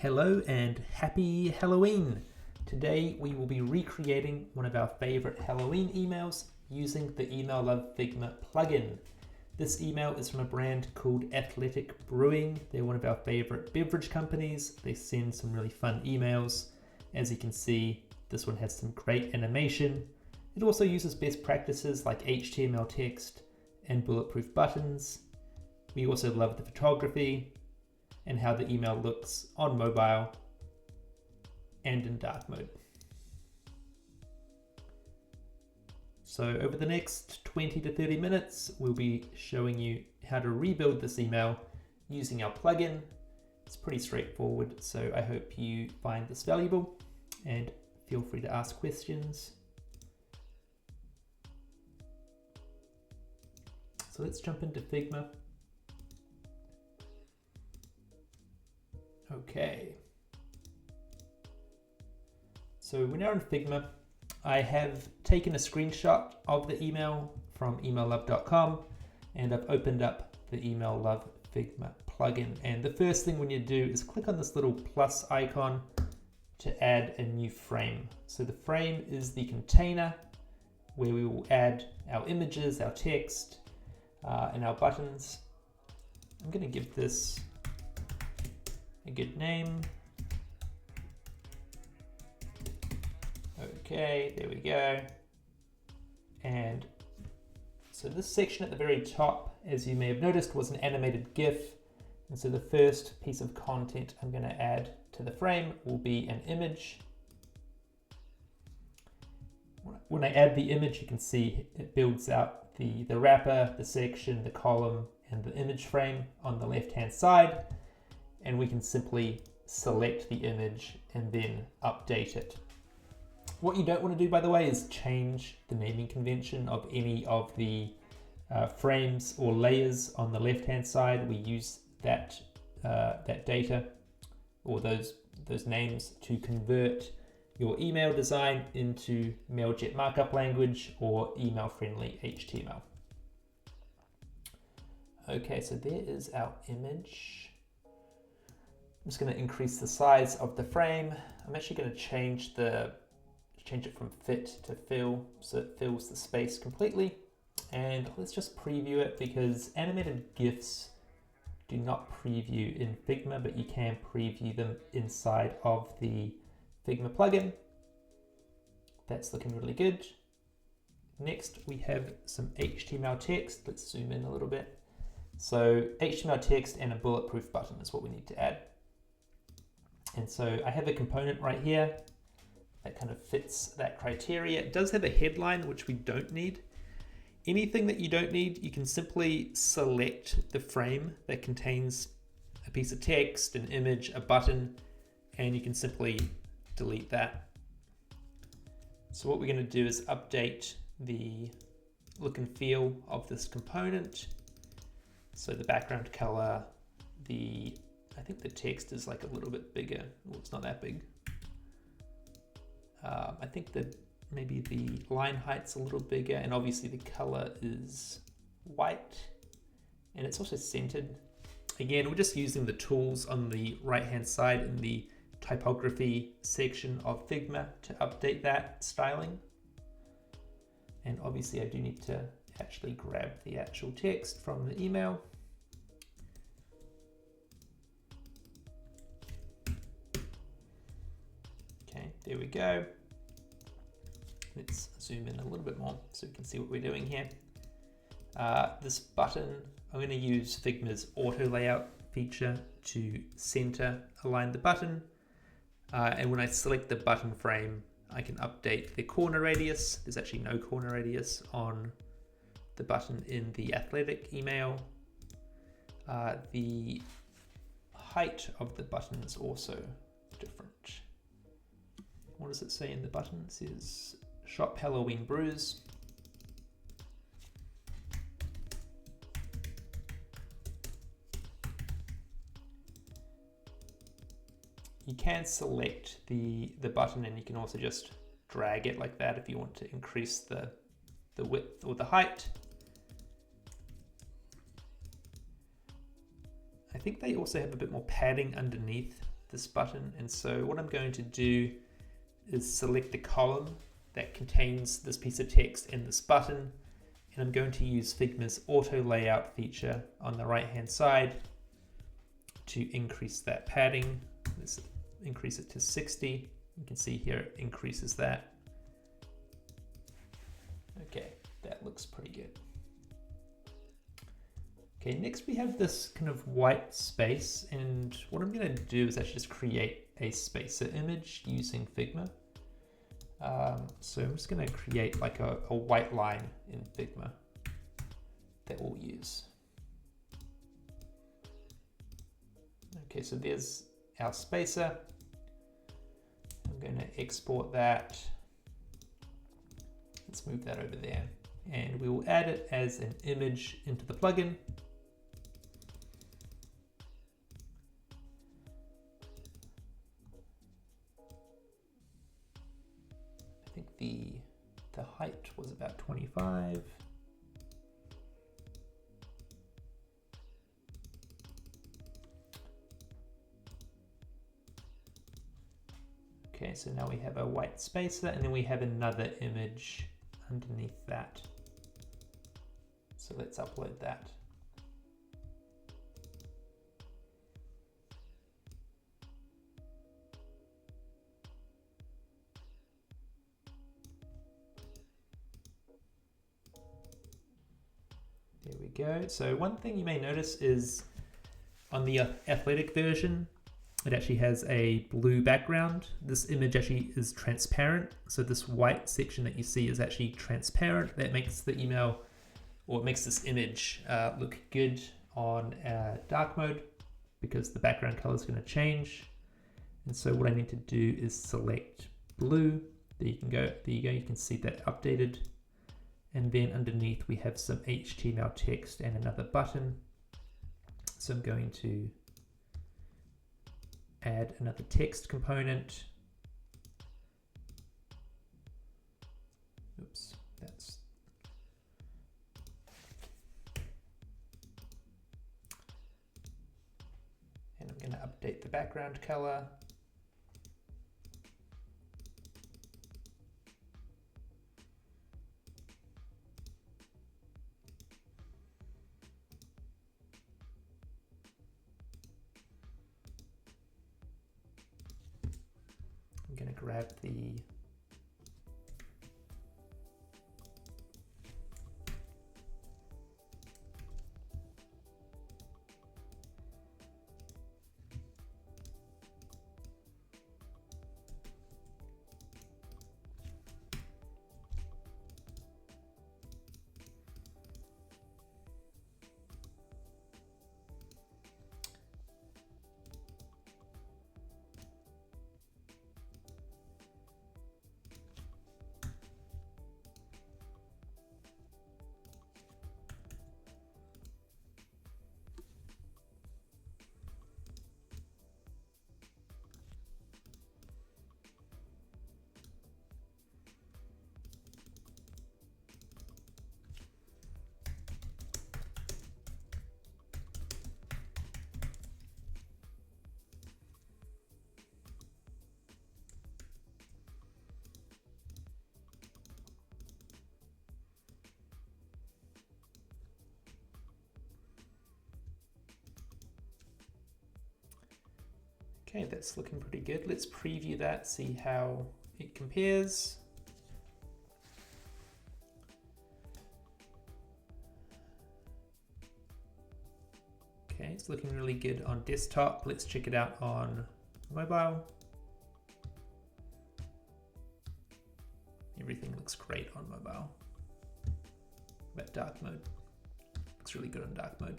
Hello and happy Halloween! Today we will be recreating one of our favorite Halloween emails using the Email Love Figma plugin. This email is from a brand called Athletic Brewing. They're one of our favorite beverage companies. They send some really fun emails. As you can see, this one has some great animation. It also uses best practices like HTML text and bulletproof buttons. We also love the photography and how the email looks on mobile and in dark mode. So over the next 20 to 30 minutes, we'll be showing you how to rebuild this email using our plugin. It's pretty straightforward, so I hope you find this valuable and feel free to ask questions. So let's jump into Figma. Okay, so we're now in Figma. I have taken a screenshot of the email from emaillove.com and I've opened up the Email Love Figma plugin. And the first thing we need to do is click on this little plus icon to add a new frame. So the frame is the container where we will add our images, our text, and our buttons. I'm going to give this a good name. Okay, there we go. And so this section at the very top, as you may have noticed, was an animated GIF. And so the first piece of content I'm going to add to the frame will be an image. When I add the image, you can see it builds out the wrapper, the section, the column, and the image frame on the left-hand side. And we can simply select the image and then update it. What you don't want to do, by the way, is change the naming convention of any of the frames or layers on the left-hand side. We use that data or those names to convert your email design into Mailjet markup language or email-friendly HTML. Okay, so there is our image. I'm just going to increase the size of the frame. I'm actually going to change it from fit to fill so it fills the space completely. And let's just preview it because animated GIFs do not preview in Figma, but you can preview them inside of the Figma plugin. That's looking really good. Next, we have some HTML text. Let's zoom in a little bit. So HTML text and a bulletproof button is what we need to add. And so I have a component right here that kind of fits that criteria. It does have a headline, which we don't need. Anything that you don't need, you can simply select the frame that contains a piece of text, an image, a button, and you can simply delete that. So what we're going to do is update the look and feel of this component. So the background color, I think the text is like a little bit bigger. Well, it's not that big. I think that maybe the line height's a little bigger, and obviously the color is white, and it's also centered. Again, we're just using the tools on the right-hand side in the typography section of Figma to update that styling. And obviously I do need to actually grab the actual text from the email. Okay, there we go. Let's zoom in a little bit more so we can see what we're doing here. This button, I'm going to use Figma's auto layout feature to center align the button. And when I select the button frame, I can update the corner radius. There's actually no corner radius on the button in the Athletic email. The height of the button is also different. What does it say in the button? It says Shop Halloween Brews. You can select the button and you can also just drag it like that if you want to increase the width or the height. I think they also have a bit more padding underneath this button. And so what I'm going to do is select the column that contains this piece of text and this button. And I'm going to use Figma's auto layout feature on the right hand side to increase that padding. Let's increase it to 60. You can see here it increases that. Okay, that looks pretty good. Okay, next we have this kind of white space, and what I'm going to do is actually just create a spacer image using Figma. So I'm just going to create like a white line in Figma that we'll use. Okay, so there's our spacer. I'm going to export that. Let's move that over there. And we will add it as an image into the plugin. I think the height was about 25. Okay, so now we have a white spacer, and then we have another image underneath that. So let's upload that. There we go. So one thing you may notice is on the athletic version, it actually has a blue background. This image actually is transparent. So this white section that you see is actually transparent. That makes the email, or it makes this image look good on dark mode, because the background color is going to change. And so what I need to do is select blue. There you go. There you go. You can see that updated. And then underneath we have some HTML text and another button. So I'm going to add another text component. Oops, that's. And I'm going to update the background color. I'm going to grab the Okay, that's looking pretty good. Let's preview that, see how it compares. Okay, it's looking really good on desktop. Let's check it out on mobile. Everything looks great on mobile. But dark mode looks really good on dark mode.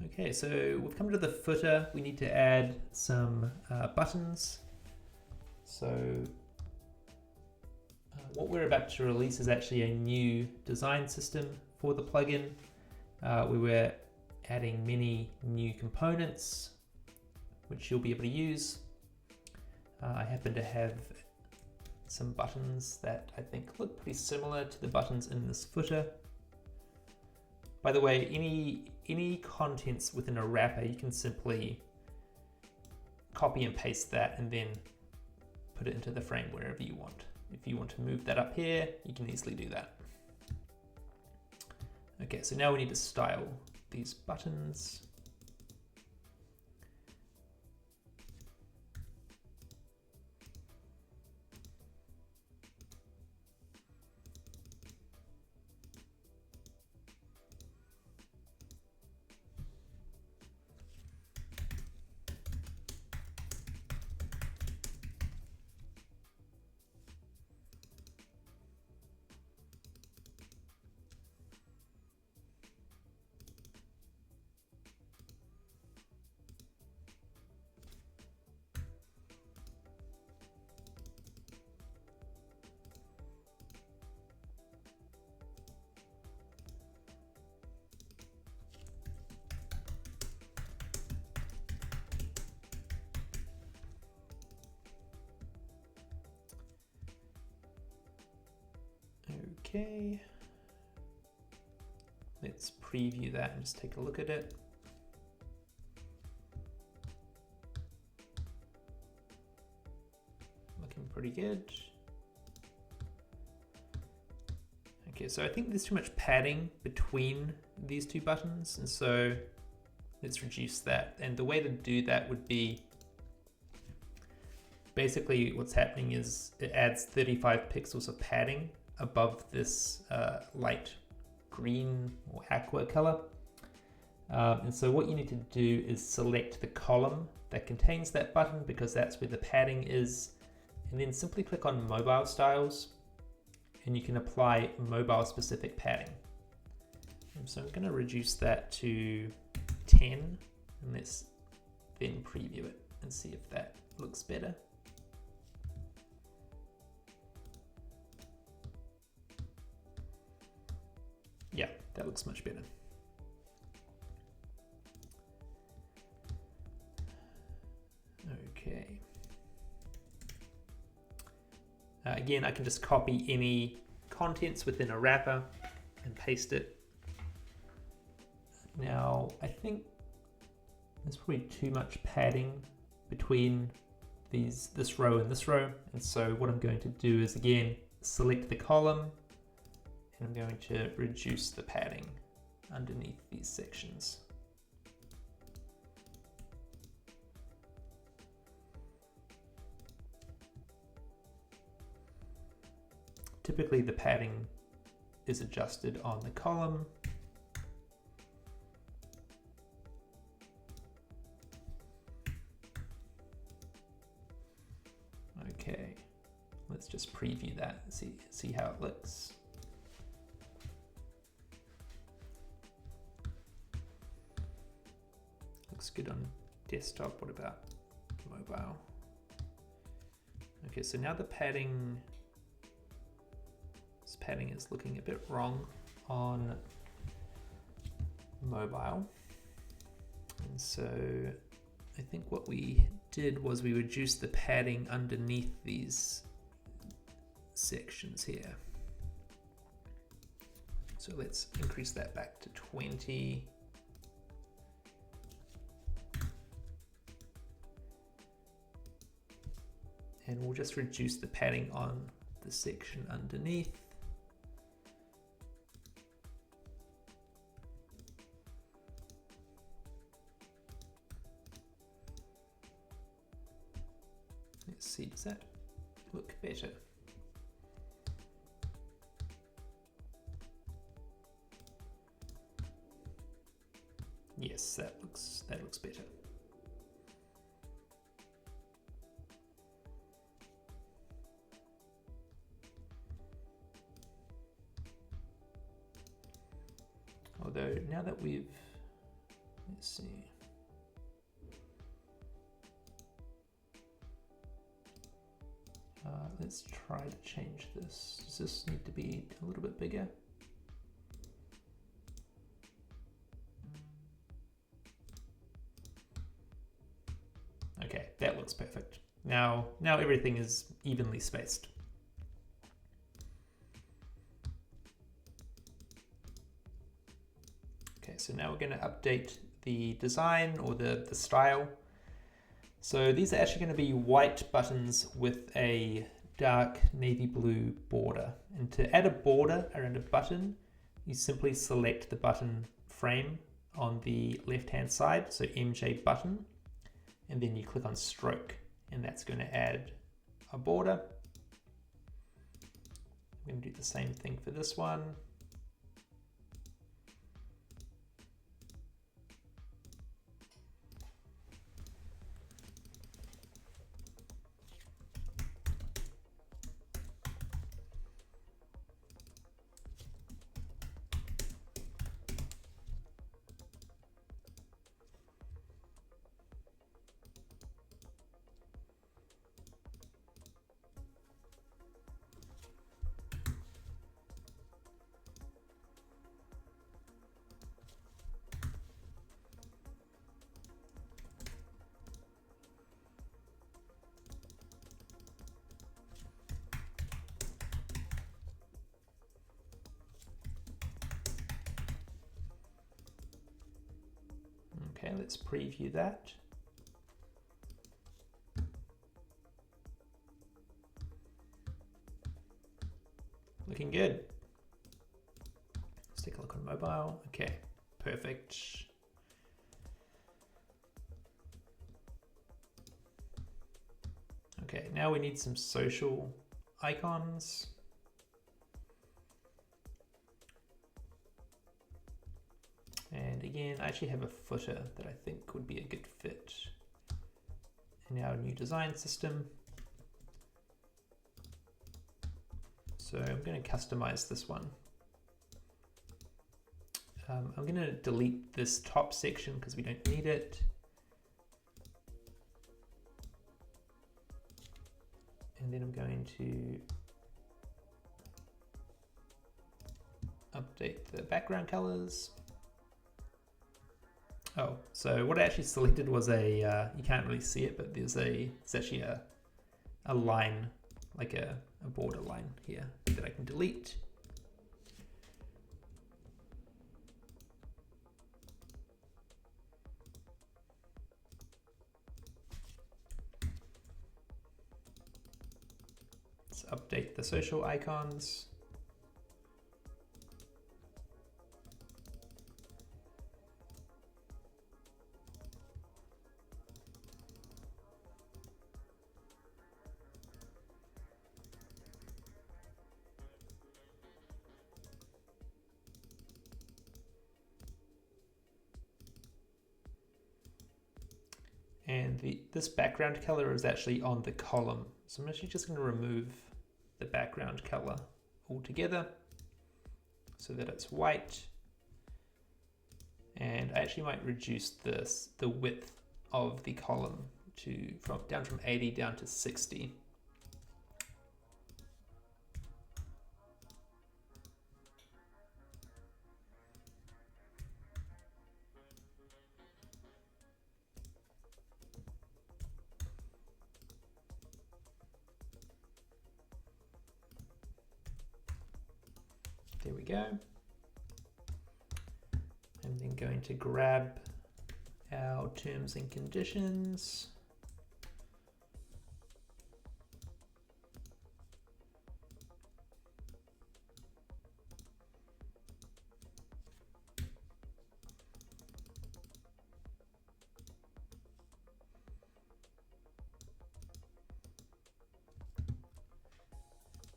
Okay, so we've come to the footer. We need to add some buttons. So what we're about to release is actually a new design system for the plugin. We were adding many new components, which you'll be able to use. I happen to have some buttons that I think look pretty similar to the buttons in this footer. By the way, any contents within a wrapper, you can simply copy and paste that and then put it into the frame wherever you want. If you want to move that up here, you can easily do that. Okay, so now we need to style these buttons. Okay, let's preview that and just take a look at it. Looking pretty good. Okay, so I think there's too much padding between these two buttons, and so let's reduce that. And the way to do that would be, basically what's happening is it adds 35 pixels of padding above this light green or aqua color. And so what you need to do is select the column that contains that button, because that's where the padding is, and then simply click on mobile styles and you can apply mobile specific padding. And so I'm going to reduce that to 10, and let's then preview it and see if that looks better. Yeah, that looks much better. Okay. Again, I can just copy any contents within a wrapper and paste it. Now, I think there's probably too much padding between this row and this row. And so what I'm going to do is, again, select the column, and I'm going to reduce the padding underneath these sections. Typically the padding is adjusted on the column. Okay, let's just preview that and see how it looks. Looks good on desktop. What about mobile? Okay, so now this padding is looking a bit wrong on mobile. And so I think what we did was we reduced the padding underneath these sections here. So let's increase that back to 20. And we'll just reduce the padding on the section underneath. Let's see, does that look better? Yes, that looks better. Although now that we've, let's see. Let's try to change this. Does this need to be a little bit bigger? Okay, that looks perfect. Now everything is evenly spaced. so now we're going to update the design or the style. So these are actually going to be white buttons with a dark navy blue border. And to add a border around a button, you simply select the button frame on the left-hand side, so MJ button, and then you click on stroke, and that's going to add a border. I'm going to do the same thing for this one. Okay, let's preview that. Looking good. Let's take a look on mobile. Okay, perfect. Okay, now we need some social icons. And again, I actually have a footer that I think would be a good fit in our new design system. So I'm going to customize this one. I'm going to delete this top section because we don't need it. And then I'm going to update the background colors. Oh, so what I actually selected was a, you can't really see it, but it's actually a line, like a border line here that I can delete. Let's update the social icons. And this background color is actually on the column. So I'm actually just going to remove the background color altogether so that it's white. And I actually might reduce the width of the column down from 80 down to 60. There we go. I'm then going to grab our terms and conditions.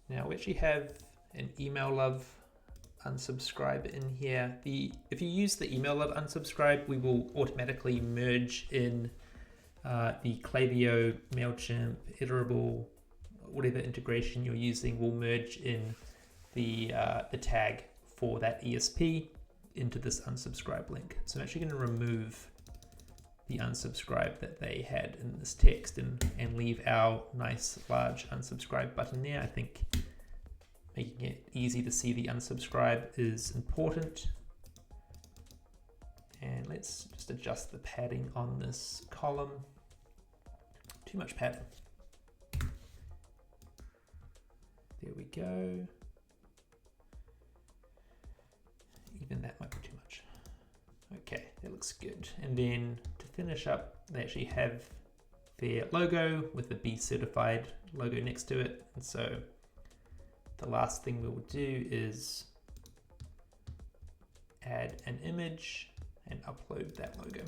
Now we actually have an email love unsubscribe in here. If you use the email love unsubscribe, we will automatically merge in the Klaviyo, MailChimp, Iterable, whatever integration you're using will merge in the tag for that ESP into this unsubscribe link. So I'm actually going to remove the unsubscribe that they had in this text and leave our nice large unsubscribe button there. I think making it easy to see the unsubscribe is important. And let's just adjust the padding on this column. Too much padding. There we go. Even that might be too much. Okay, that looks good. And then to finish up, they actually have their logo with the Be Certified logo next to it. And so the last thing we will do is add an image and upload that logo.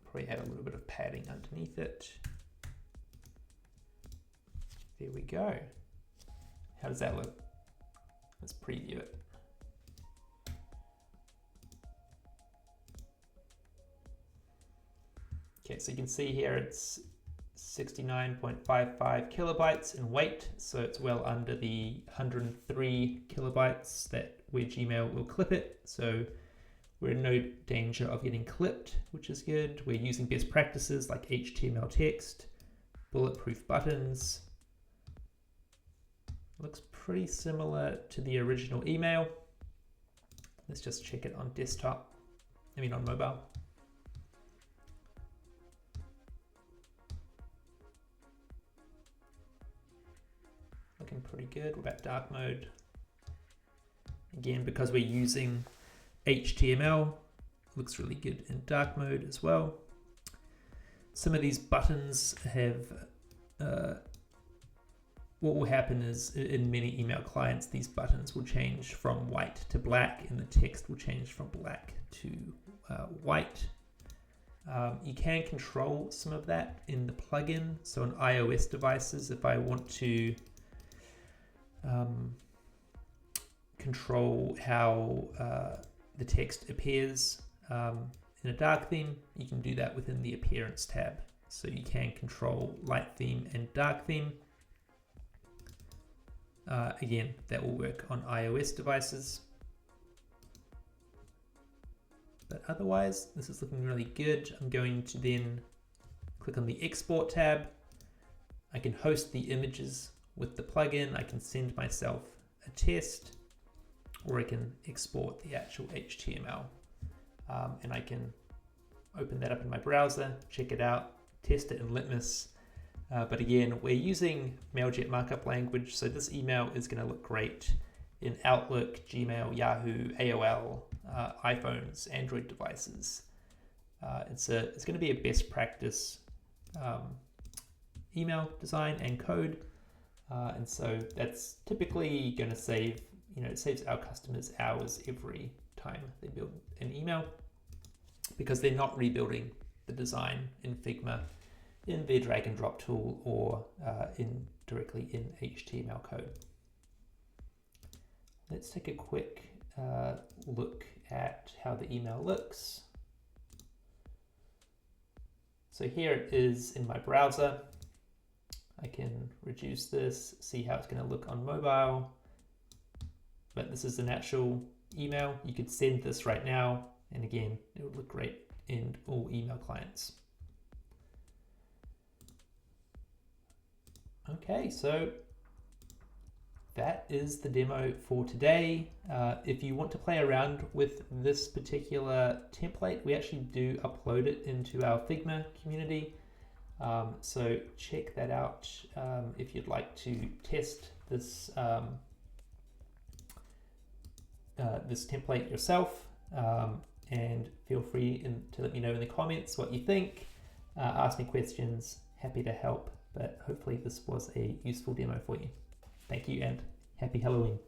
Probably add a little bit of padding underneath it. There we go. How does that look? Let's preview it. Okay, so you can see here it's 69.55 kilobytes in weight, so it's well under the 103 kilobytes that where Gmail will clip it. So we're in no danger of getting clipped, which is good. We're using best practices like HTML text, bulletproof buttons. Looks pretty similar to the original email. Let's just check it on desktop, on mobile. Looking pretty good. What about dark mode? Again, because we're using HTML, looks really good in dark mode as well. Some of these buttons have, what will happen is in many email clients, these buttons will change from white to black and the text will change from black to white. You can control some of that in the plugin. So on iOS devices, if I want to control how the text appears in a dark theme, you can do that within the Appearance tab. So you can control light theme and dark theme. Again, that will work on iOS devices. But otherwise, this is looking really good. I'm going to then click on the Export tab. I can host the images with the plugin. I can send myself a test, or I can export the actual HTML. And I can open that up in my browser, check it out, test it in Litmus. But again, we're using Mailjet markup language, so this email is going to look great in Outlook, Gmail, Yahoo, AOL, iPhones, Android devices. It's going to be a best practice email design and code, and so that's typically going to save, it saves our customers hours every time they build an email, because they're not rebuilding the design in Figma in their drag and drop tool or directly in HTML code. Let's take a quick look at how the email looks. So here it is in my browser. I can reduce this, see how it's going to look on mobile. But this is an actual email. You could send this right now, and again, it would look great in all email clients. Okay, so that is the demo for today. If you want to play around with this particular template, we actually do upload it into our Figma community. So check that out if you'd like to test this this template yourself, and feel free to let me know in the comments what you think. Ask me questions, happy to help, but hopefully this was a useful demo for you. Thank you and happy Halloween.